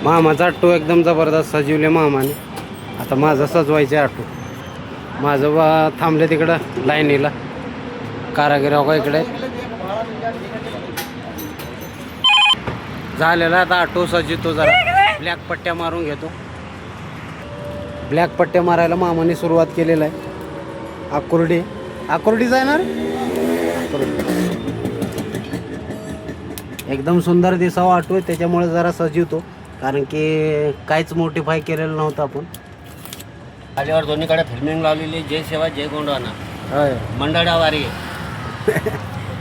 मामाचा auto एकदम जबरदस्त सजवले मामाने. आता माझं सजवायचं ऑटो. माझं बा थांबले तिकडं लाईनीला. कारागिर हो का इकडे झालेला. आता ऑटो सजवतो जरा. ब्लॅक पट्ट्या मारून घेतो. ब्लॅक पट्ट्या मारायला मामाने सुरुवात केलेला आहे. आकुर्डी जाणार. एकदम सुंदर दिसावा ऑटो आहे त्याच्यामुळे जरा सजवतो. कारण की काहीच मोडिफाय केलेलं नव्हतं आपण. आल्यावर दोन्हीकडे फिल्मिंग लावलेली. जय सेवा जय गोंडवाना होय. मंडळावारी.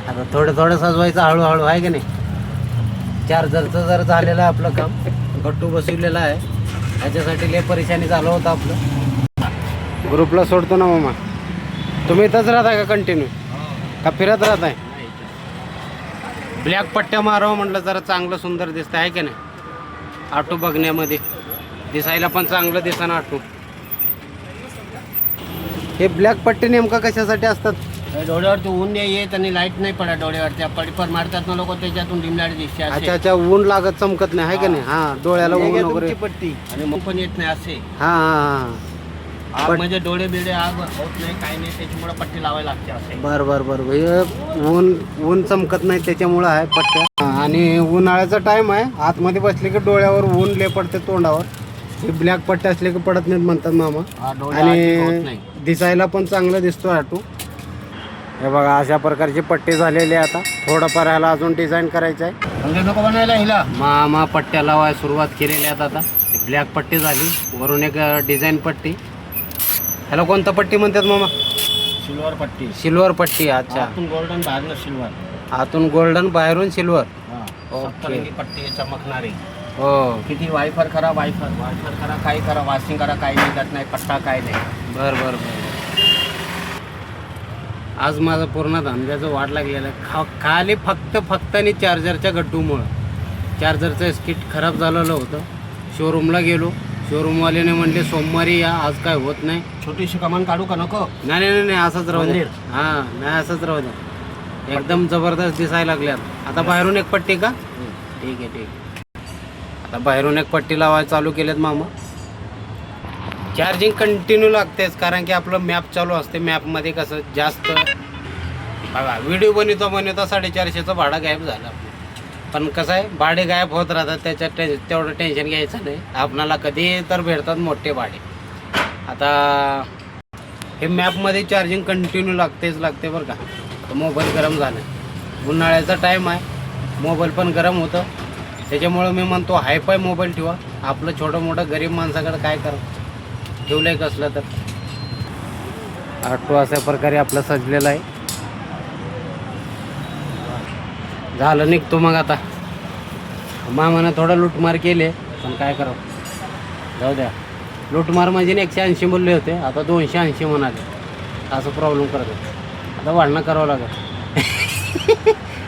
आता थोडं सजवायचं हळूहळू आहे की नाही. चार्जरचं जर झालेलं आहे आपलं काम. गट्टू बसवलेला आहे. ह्याच्यासाठी लय परेशानी झालं होतं आपलं. ग्रुपला सोडतो ना मामा. तुम्ही इथंच राहताय का कंटिन्यू का फिरत राहताय. ब्लॅक पट्ट्या मारावं म्हटलं जरा चांगलं सुंदर दिसतं आहे की नाही. ऑटो बघण्यामध्ये दिसायला पण चांगलं दिसतं ना ऑटो. हे ब्लॅक पट्टे नेमका कशासाठी असतात. डोळ्यावरती ऊन नाही येत आणि लाईट नाही पडत डोळ्यावरती. पडपर मारतात ना लोक त्याच्यातून डिम लाईट दिसते. अच्छा ऊन लागत चमकत नाही आहे का नाही. हा डोळ्याला ऊन वगैरे पट्टी आणि मग पण येत नाही असे. हा म्हणजे डोळे बिळे आग होत नाही काही नाही त्याच्यामुळे पट्टी लावायला लागते असे. बरं ऊन चमकत नाही त्याच्यामुळं आहे पट्ट्या. आणि उन्हाळ्याचा टाइम आहे. आतमध्ये बसले की डोळ्यावर ऊन ले पडते तोंडावर. हे ब्लॅक पट्टे असले की पडत नाहीत म्हणतात मामा. आणि दिसायला पण चांगलं दिसतो ऑटो. हे बघा अशा प्रकारची पट्टी झालेली आहे. आता थोडंफार ह्याला अजून डिझाईन करायचं आहे. नको बनायला हिला मामा पट्ट्या लावायला सुरुवात केलेली आहेत. आता ब्लॅक पट्टी झाली. वरून एक डिझाईन पट्टी. ह्याला कोणतं पट्टी म्हणतात मामा. सिल्वर पट्टी. सिल्वर पट्टी. अच्छा. आतून गोल्डन बाहेरनं सिल्वर. आतून गोल्डन बाहेरून सिल्वर. ओके. पट्टी चमकणारी. हो. किती वायफर करा काही करा वॉशिंग करा काही निघत नाही पट्टा काय नाही. बरं. आज माझा पूर्ण धंद्याचं वाट लागलेलं आहे. खाली फक्त आणि चार्जरच्या गड्डूमुळं. चार्जरचं स्किट खराब झालेलं होतं. शोरूमला गेलो. शोरूमवाल्याने म्हणले सोमवारी या. आज काय होत नाही. छोटीशी कमान काढू का नको. नाही असंच राहू दे. हां नाही असंच राहू दे. एकदम जबरदस्त दिसायला लागल्यात. आता बाहेरून एक पट्टी का. ठीक आहे. आता बाहेरून एक पट्टी लावायला चालू केलेत मामा. चार्जिंग कंटिन्यू लागतेच कारण की आपलं मॅप चालू असते. मॅपमध्ये कसं जास्त बघा व्हिडिओ बनवता 450चं भाडं गायब झालं आपलं. पण कसं आहे भाडे गायब होत राहतात. त्याच्यात तेवढं टेन्शन घ्यायचं नाही. आपणाला कधी तर भेटतात मोठे भाडे. आता हे मॅपमध्ये चार्जिंग कंटिन्यू लागते बरं का. तर मोबाईल गरम झाला. उन्हाळ्याचा टाईम आहे. मोबाईल पण गरम होतं. त्याच्यामुळं मी म्हणतो हायफाय मोबाईल ठेवा. आपलं छोटं मोठं गरीब माणसाकडे काय करा ठेवलं आहे कसलं तर. ऑटो अशा प्रकारे आपलं सजलेलं आहे. झालं निघतो मग आता. मामानं थोडं लूटमार केले पण काय करावं जाऊ द्या. लूटमार म्हणजे 180 बोलले होते. आता 280 म्हणाले. असं प्रॉब्लेम करत होते. आता भांडणं करावं लागेल.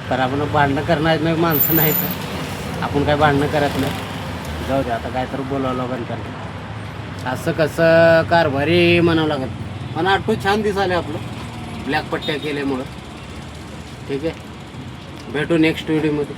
तर आपण भांडणं करणार नाही माणसं नाही तर आपण काय भांडणं करत नाही. जाऊ द्या आता काय तर बोलावं लागेल त्यांना. असं कसं कारभारी म्हणावं लागेल. पण ऑटो छान दिसाले आपलं ब्लॅक पट्ट्या केल्यामुळं. ठीक आहे भेटू नेक्स्ट व्हिडिओमध्ये.